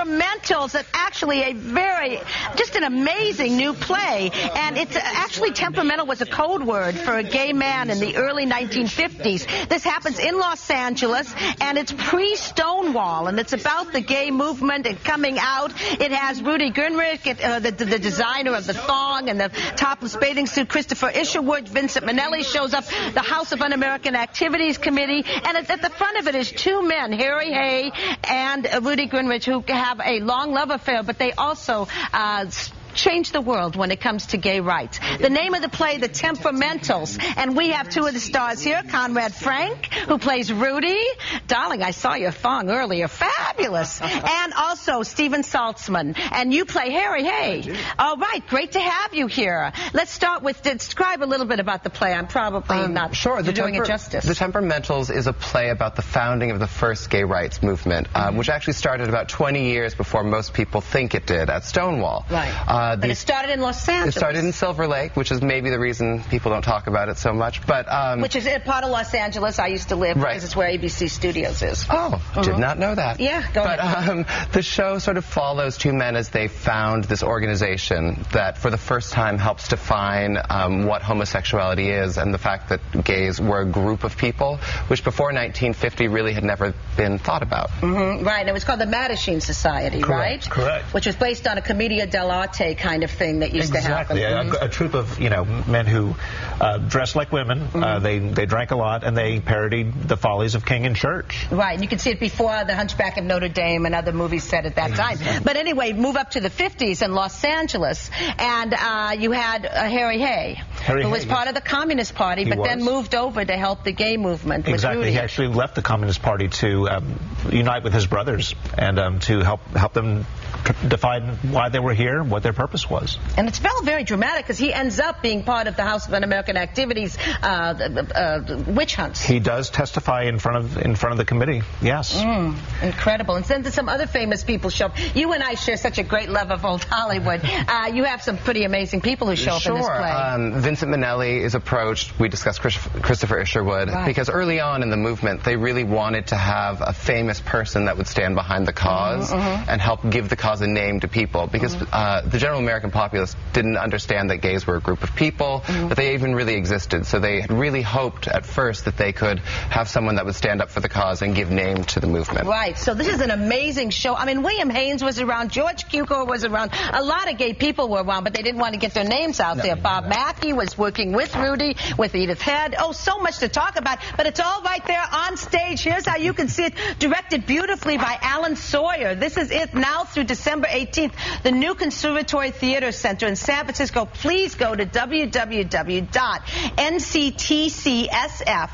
Temperamentals, and actually just an amazing new play. And it's actually, temperamental was a code word for a gay man in the early 1950s. This happens in Los Angeles, and it's pre-Stonewall, and it's about the gay movement and coming out. It has Rudy Grinrich, the designer of the thong and the topless bathing suit, Christopher Isherwood, Vincent Minnelli shows up, the House of Un-American Activities Committee, and at the front of it is two men, Harry Hay and Rudy Grinrich, who have a long love affair, but they also change the world when it comes to gay rights. The name of the play, The Temperamentals, and we have two of the stars here, Conrad Frank, who plays Rudy. Darling, I saw your thong earlier. Fabulous. And also Stephen Salzman, and you play Harry Hay. All right, great to have you here. Let's start with, describe a little bit about the play. I'm probably not doing it justice. The Temperamentals is a play about the founding of the first gay rights movement, which actually started about 20 years before most people think it did, at Stonewall. Right. But it started in Los Angeles. It started in Silver Lake, which is maybe the reason people don't talk about it so much. But which is a part of Los Angeles I used to live, right, because it's where ABC Studios is. Oh, did not know that. Yeah, go ahead. The show sort of follows two men as they found this organization that for the first time helps define what homosexuality is, and the fact that gays were a group of people, which before 1950 really had never been thought about. Right, and it was called the Mattachine Society, right? Correct. Which was based on a commedia dell'arte kind of thing that used to happen. Exactly, a troupe of men who dressed like women. They drank a lot, and they parodied the follies of king and church. Right, and you can see it before The Hunchback of Notre Dame and other movies set at that time. But anyway, move up to the 50s in Los Angeles, and you had Harry Hay, who was part of the Communist Party, but then moved over to help the gay movement. Exactly, he actually left the Communist Party to unite with his brothers and to help them define why they were here, what their purpose was. And it's very dramatic, because he ends up being part of the House of Un-American Activities witch hunts. He does testify in front of the committee. Yes. Incredible. And then some other famous people show up. You and I share such a great love of old Hollywood. You have some pretty amazing people who show up in this play. Vincent Minnelli is approached. We discussed Christopher Isherwood, because early on in the movement they really wanted to have a famous person that would stand behind the cause and help give the cause a name to people, because the general American populace didn't understand that gays were a group of people, that they even really existed. So they had really hoped at first that they could have someone that would stand up for the cause and give name to the movement. Right. So this is an amazing show. I mean, William Haynes was around, George Cukor was around, a lot of gay people were around, but they didn't want to get their names out there. Bob Mackey was working with Rudy, with Edith Head. Oh, so much to talk about, but it's all right there on stage. Here's how you can see it, directed beautifully by Alan Sawyer. This is it now through December 18th. The New Conservatory Theater Center in San Francisco. Please go to www.nctcsf,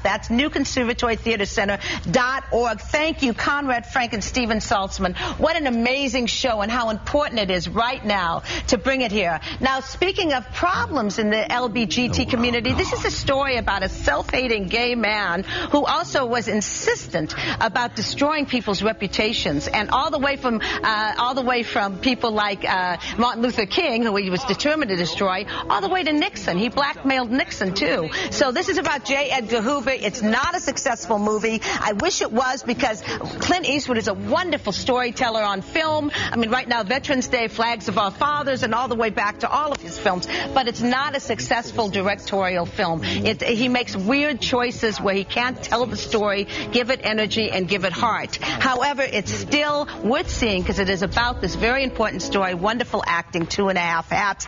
that's newconservatorytheatercenter.org. Thank you, Conrad Frank and Stephen Salzman. What an amazing show, and how important it is right now to bring it here. Now, speaking of problems in the LGBT community, this is a story about a self-hating gay man who also was insistent about destroying people's reputations, and all the way from people like Martin Luther King, who he was determined to destroy, all the way to Nixon. He blackmailed Nixon, too. So this is about J. Edgar Hoover. It's not a successful movie. I wish it was, because Clint Eastwood is a wonderful storyteller on film. I mean, right now, Veterans Day, Flags of Our Fathers, and all the way back to all of his films. But it's not a successful directorial film. He makes weird choices where he can't tell the story, give it energy, and give it heart. However, it's still worth seeing, because it is about this very important story. Wonderful acting, 2.5 hats.